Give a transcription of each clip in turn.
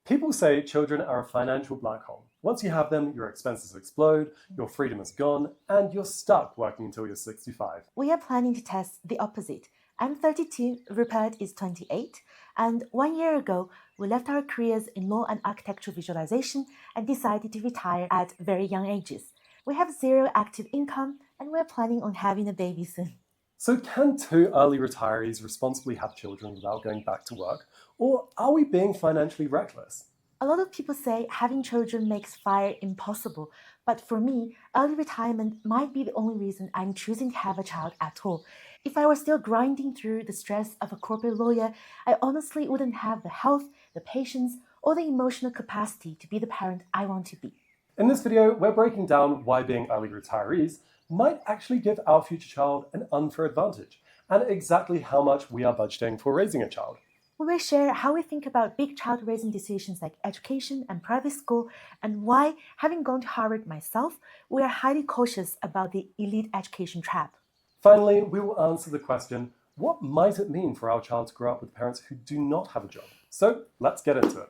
People say children are a financial black hole. Once you have them, your expenses explode, your freedom is gone, and you're stuck working until you're 65. We are planning to test the opposite. I'm 32, Rupert is 28, and 1 year ago, we left our careers in law and architectural visualization and decided to retire at very young ages. We have zero active income, and we're planning on having a baby soon. So can two early retirees responsibly have children without going back to work? Or are we being financially reckless? A lot of people say having children makes FIRE impossible, but for me, early retirement might be the only reason I'm choosing to have a child at all. If I were still grinding through the stress of a corporate lawyer, I honestly wouldn't have the health, the patience, or the emotional capacity to be the parent I want to be. In this video, we're breaking down why being early retirees might actually give our future child an unfair advantage, and exactly how much we are budgeting for raising a child. We will share how we think about big child raising decisions like education and private school, and why, having gone to Harvard myself, we are highly cautious about the elite education trap. Finally, we will answer the question, what might it mean for our child to grow up with parents who do not have a job? So let's get into it.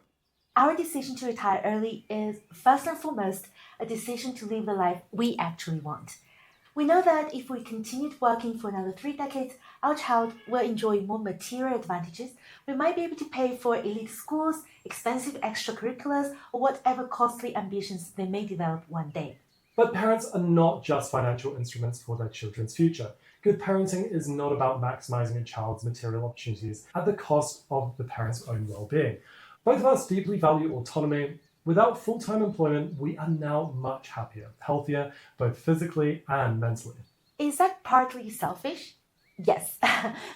Our decision to retire early is, first and foremost, a decision to live the life we actually want. We know that if we continued working for another 3 decades, our child will enjoy more material advantages. We might be able to pay for elite schools, expensive extracurriculars, or whatever costly ambitions they may develop one day. But parents are not just financial instruments for their children's future. Good parenting is not about maximizing a child's material opportunities at the cost of the parent's own well-being. Both of us deeply value autonomy. Without full-time employment, we are now much happier, healthier, both physically and mentally. Is that partly selfish? Yes,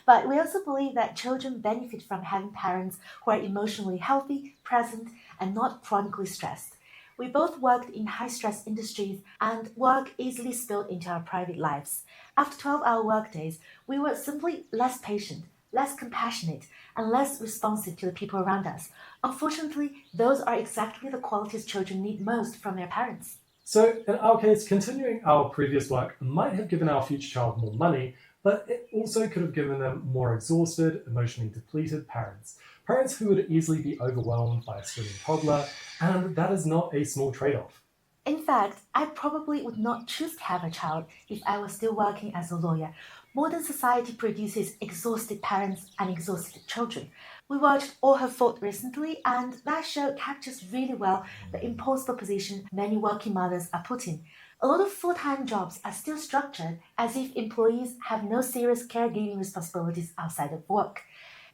but we also believe that children benefit from having parents who are emotionally healthy, present, and not chronically stressed. We both worked in high-stress industries, and work easily spilled into our private lives. After 12-hour workdays, we were simply less patient, less compassionate, and less responsive to the people around us. Unfortunately, those are exactly the qualities children need most from their parents. So in our case, continuing our previous work might have given our future child more money, but it also could have given them more exhausted, emotionally depleted parents. Parents who would easily be overwhelmed by a screaming toddler, and that is not a small trade-off. In fact, I probably would not choose to have a child if I was still working as a lawyer. Modern society produces exhausted parents and exhausted children. We watched All Her Fault recently, and that show captures really well the impossible position many working mothers are put in. A lot of full-time jobs are still structured as if employees have no serious caregiving responsibilities outside of work.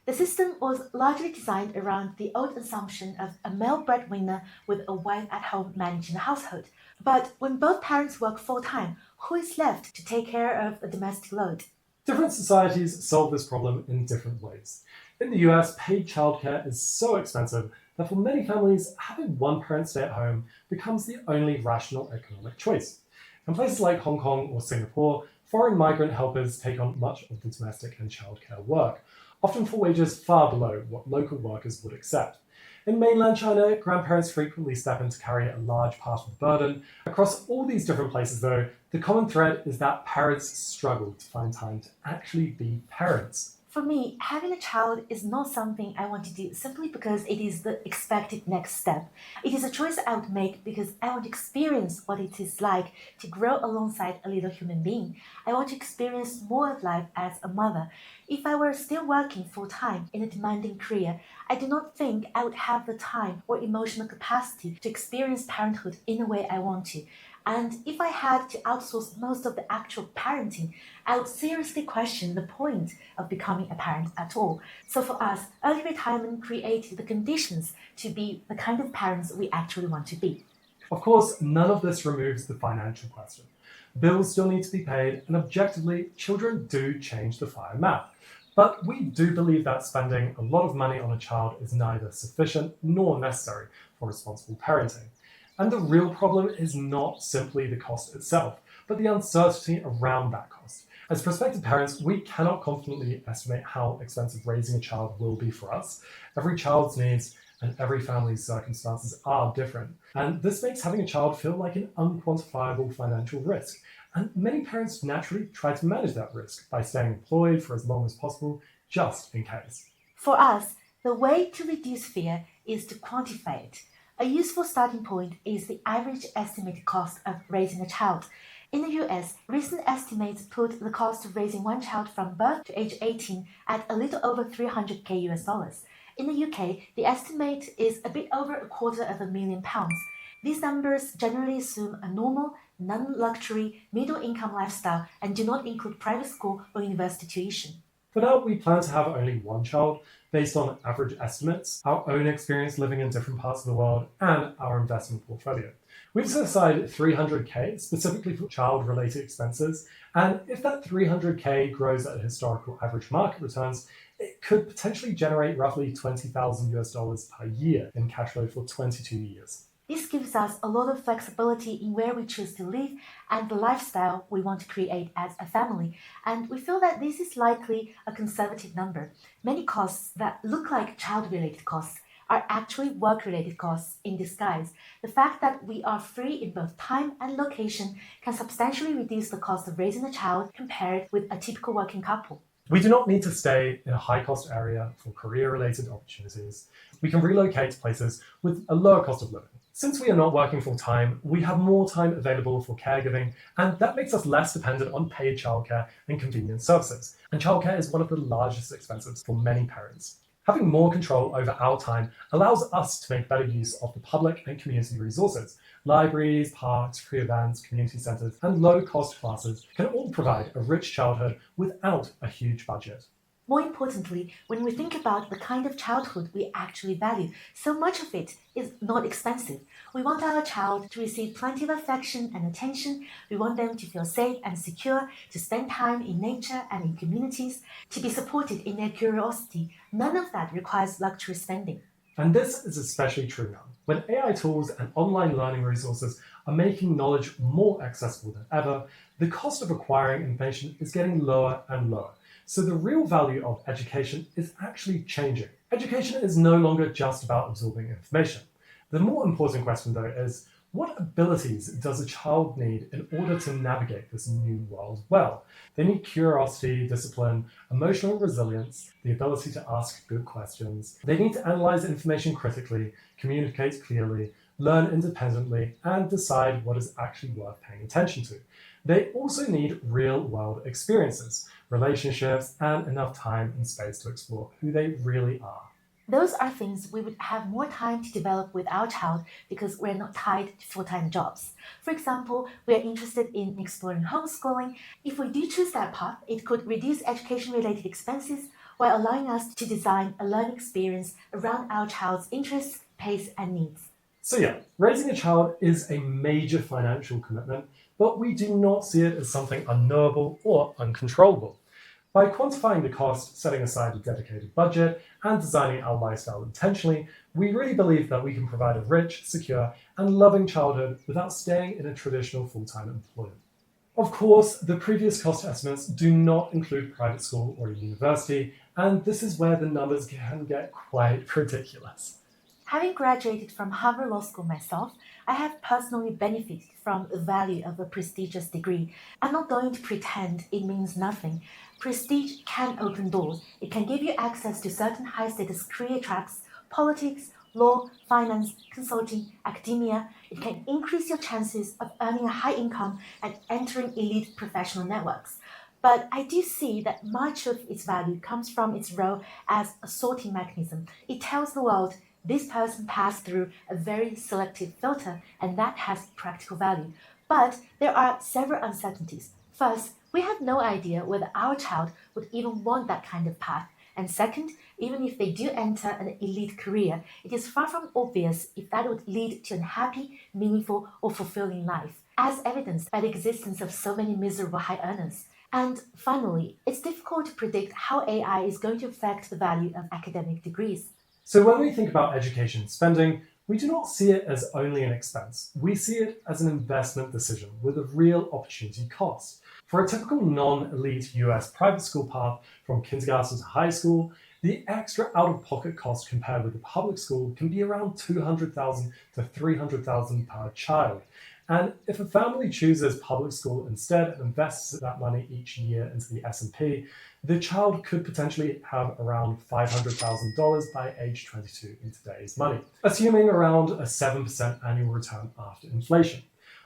The system was largely designed around the old assumption of a male breadwinner with a wife at home managing the household. But when both parents work full-time, who is left to take care of the domestic load? Different societies solve this problem in different ways. In the US, paid childcare is so expensive that for many families, having one parent stay at home becomes the only rational economic choice. In places like Hong Kong or Singapore, foreign migrant helpers take on much of the domestic and childcare work, often for wages far below what local workers would accept. In mainland China, grandparents frequently step in to carry a large part of the burden. Across all these different places, though, the common thread is that parents struggle to find time to actually be parents. For me, having a child is not something I want to do simply because it is the expected next step. It is a choice I would make because I want to experience what it is like to grow alongside a little human being. I want to experience more of life as a mother. If I were still working full-time in a demanding career, I do not think I would have the time or emotional capacity to experience parenthood in the way I want to. And if I had to outsource most of the actual parenting, I would seriously question the point of becoming a parent at all. So for us, early retirement created the conditions to be the kind of parents we actually want to be. Of course, none of this removes the financial question. Bills still need to be paid, and objectively, children do change the FIRE map. But we do believe that spending a lot of money on a child is neither sufficient nor necessary for responsible parenting. And the real problem is not simply the cost itself, but the uncertainty around that cost. As prospective parents, we cannot confidently estimate how expensive raising a child will be for us. Every child's needs and every family's circumstances are different. And this makes having a child feel like an unquantifiable financial risk. And many parents naturally try to manage that risk by staying employed for as long as possible, just in case. For us, the way to reduce fear is to quantify it. A useful starting point is the average estimated cost of raising a child. In the US, recent estimates put the cost of raising one child from birth to age 18 at a little over $300k US. In the UK, the estimate is a bit over £250,000. These numbers generally assume a normal, non-luxury, middle-income lifestyle and do not include private school or university tuition. For now, we plan to have only one child based on average estimates, our own experience living in different parts of the world, and our investment portfolio. We've set aside $300k specifically for child-related expenses, and if that $300k grows at historical average market returns, it could potentially generate roughly $20,000 per year in cash flow for 22 years. This gives us a lot of flexibility in where we choose to live and the lifestyle we want to create as a family, and we feel that this is likely a conservative number. Many costs that look like child-related costs are actually work-related costs in disguise. The fact that we are free in both time and location can substantially reduce the cost of raising a child compared with a typical working couple. We do not need to stay in a high-cost area for career-related opportunities. We can relocate to places with a lower cost of living. Since we are not working full-time, we have more time available for caregiving, and that makes us less dependent on paid childcare and convenience services. And childcare is one of the largest expenses for many parents. Having more control over our time allows us to make better use of the public and community resources. Libraries, parks, free events, community centres, and low-cost classes can all provide a rich childhood without a huge budget. More importantly, when we think about the kind of childhood we actually value, so much of it is not expensive. We want our child to receive plenty of affection and attention. We want them to feel safe and secure, to spend time in nature and in communities, to be supported in their curiosity. None of that requires luxury spending. And this is especially true now, when AI tools and online learning resources are making knowledge more accessible than ever. The cost of acquiring information is getting lower and lower. So the real value of education is actually changing. Education is no longer just about absorbing information. The more important question, though, is what abilities does a child need in order to navigate this new world well? They need curiosity, discipline, emotional resilience, the ability to ask good questions. They need to analyze information critically, communicate clearly, learn independently, and decide what is actually worth paying attention to. They also need real-world experiences, relationships, and enough time and space to explore who they really are. Those are things we would have more time to develop with our child because we're not tied to full-time jobs. For example, we are interested in exploring homeschooling. If we do choose that path, it could reduce education-related expenses while allowing us to design a learning experience around our child's interests, pace, and needs. So yeah, raising a child is a major financial commitment, but we do not see it as something unknowable or uncontrollable. By quantifying the cost, setting aside a dedicated budget, and designing our lifestyle intentionally, we really believe that we can provide a rich, secure, and loving childhood without staying in a traditional full-time employment. Of course, the previous cost estimates do not include private school or university, and this is where the numbers can get quite ridiculous. Having graduated from Harvard Law School myself, I have personally benefited from the value of a prestigious degree. I'm not going to pretend it means nothing. Prestige can open doors. It can give you access to certain high-status career tracks, politics, law, finance, consulting, academia. It can increase your chances of earning a high income and entering elite professional networks. But I do see that much of its value comes from its role as a sorting mechanism. It tells the world this person passed through a very selective filter, and that has practical value. But there are several uncertainties. First, we have no idea whether our child would even want that kind of path. And second, even if they do enter an elite career, it is far from obvious if that would lead to a happy, meaningful, or fulfilling life, as evidenced by the existence of so many miserable high earners. And finally, it's difficult to predict how AI is going to affect the value of academic degrees. So when we think about education spending, we do not see it as only an expense. We see it as an investment decision with a real opportunity cost. For a typical non-elite US private school path from kindergarten to high school, the extra out-of-pocket cost compared with the public school can be around $200,000 to $300,000 per child. And if a family chooses public school instead and invests that money each year into the S&P, the child could potentially have around $500,000 by age 22 in today's money, assuming around a 7% annual return after inflation.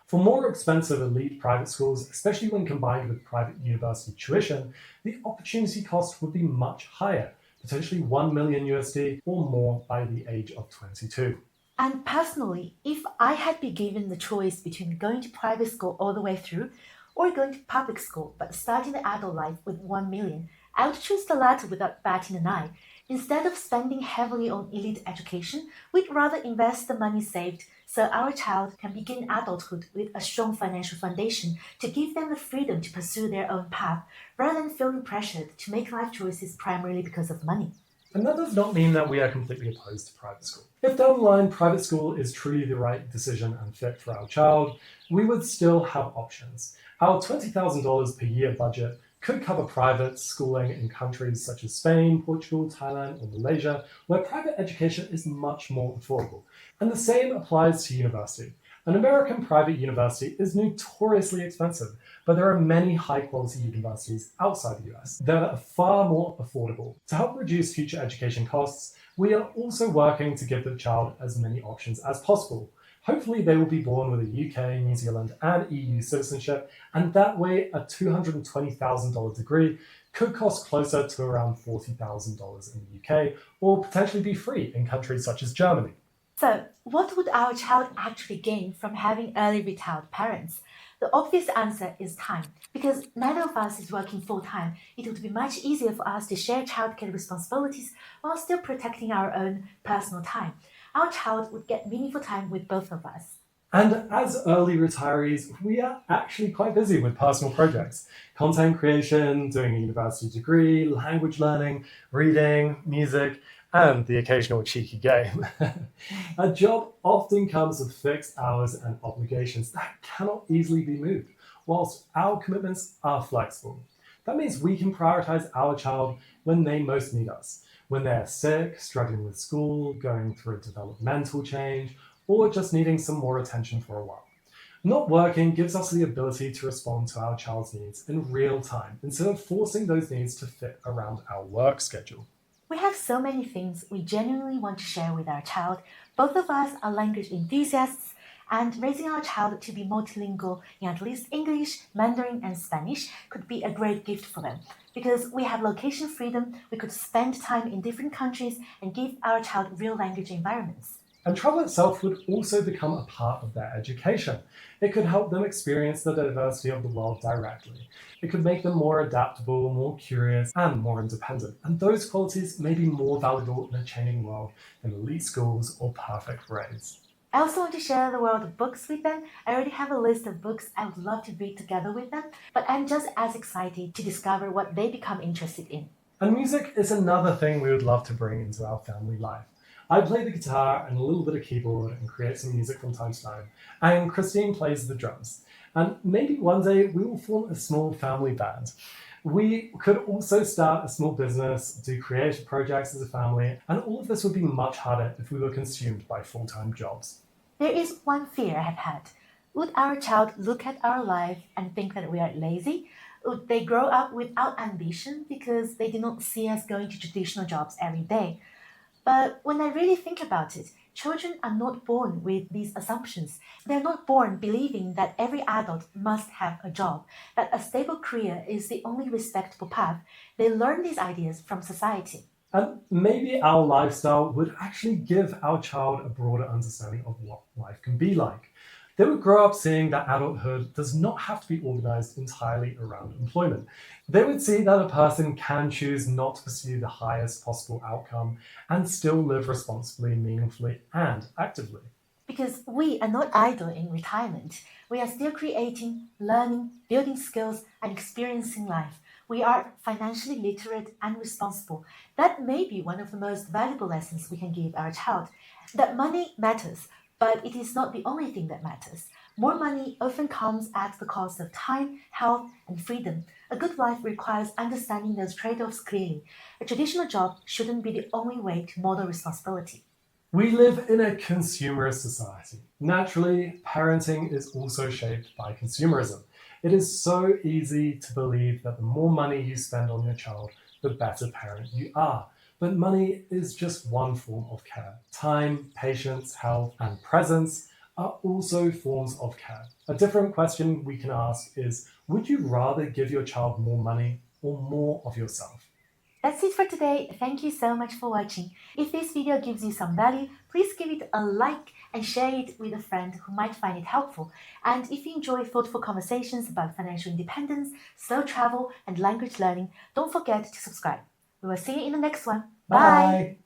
For more expensive elite private schools, especially when combined with private university tuition, the opportunity cost would be much higher, potentially 1 million USD or more by the age of 22. And personally, if I had been given the choice between going to private school all the way through or going to public school but starting the adult life with 1 million, I would choose the latter without batting an eye. Instead of spending heavily on elite education, we'd rather invest the money saved so our child can begin adulthood with a strong financial foundation to give them the freedom to pursue their own path rather than feeling pressured to make life choices primarily because of money. And that does not mean that we are completely opposed to private school. If down the line private school is truly the right decision and fit for our child, we would still have options. Our $20,000 per year budget could cover private schooling in countries such as Spain, Portugal, Thailand, or Malaysia, where private education is much more affordable. And the same applies to university. An American private university is notoriously expensive, but there are many high-quality universities outside the US that are far more affordable. To help reduce future education costs, we are also working to give the child as many options as possible. Hopefully they will be born with a UK, New Zealand, and EU citizenship, and that way a $220,000 degree could cost closer to around $40,000 in the UK, or potentially be free in countries such as Germany. So, what would our child actually gain from having early retired parents? The obvious answer is time. Because neither of us is working full-time, it would be much easier for us to share childcare responsibilities while still protecting our own personal time. Our child would get meaningful time with both of us. And as early retirees, we are actually quite busy with personal projects. Content creation, doing a university degree, language learning, reading, music, and the occasional cheeky game. A job often comes with fixed hours and obligations that cannot easily be moved, whilst our commitments are flexible. That means we can prioritize our child when they most need us, when they're sick, struggling with school, going through a developmental change, or just needing some more attention for a while. Not working gives us the ability to respond to our child's needs in real time instead of forcing those needs to fit around our work schedule. We have so many things we genuinely want to share with our child. Both of us are language enthusiasts, and raising our child to be multilingual in at least English, Mandarin, and Spanish could be a great gift for them. Because we have location freedom, we could spend time in different countries and give our child real language environments. And travel itself would also become a part of their education. It could help them experience the diversity of the world directly. It could make them more adaptable, more curious, and more independent. And those qualities may be more valuable in a changing world than elite schools or perfect grades. I also want to share the world of books with them. I already have a list of books I would love to read together with them, but I'm just as excited to discover what they become interested in. And music is another thing we would love to bring into our family life. I play the guitar and a little bit of keyboard and create some music from time to time, and Christine plays the drums. And maybe one day we will form a small family band. We could also start a small business, do creative projects as a family, and all of this would be much harder if we were consumed by full-time jobs. There is one fear I have had. Would our child look at our life and think that we are lazy? Would they grow up without ambition because they do not see us going to traditional jobs every day? But when I really think about it, children are not born with these assumptions. They're not born believing that every adult must have a job, that a stable career is the only respectable path. They learn these ideas from society. And maybe our lifestyle would actually give our child a broader understanding of what life can be like. They would grow up seeing that adulthood does not have to be organized entirely around employment. They would see that a person can choose not to pursue the highest possible outcome and still live responsibly, meaningfully, and actively. Because we are not idle in retirement. We are still creating, learning, building skills, and experiencing life. We are financially literate and responsible. That may be one of the most valuable lessons we can give our child. That money matters, but it is not the only thing that matters. More money often comes at the cost of time, health, and freedom. A good life requires understanding those trade-offs clearly. A traditional job shouldn't be the only way to model responsibility. We live in a consumerist society. Naturally, parenting is also shaped by consumerism. It is so easy to believe that the more money you spend on your child, the better parent you are. But money is just one form of care. Time, patience, health, and presence are also forms of care. A different question we can ask is, would you rather give your child more money or more of yourself? That's it for today. Thank you so much for watching. If this video gives you some value, please give it a like and share it with a friend who might find it helpful. And if you enjoy thoughtful conversations about financial independence, slow travel, and language learning, don't forget to subscribe. We will see you in the next one. Bye!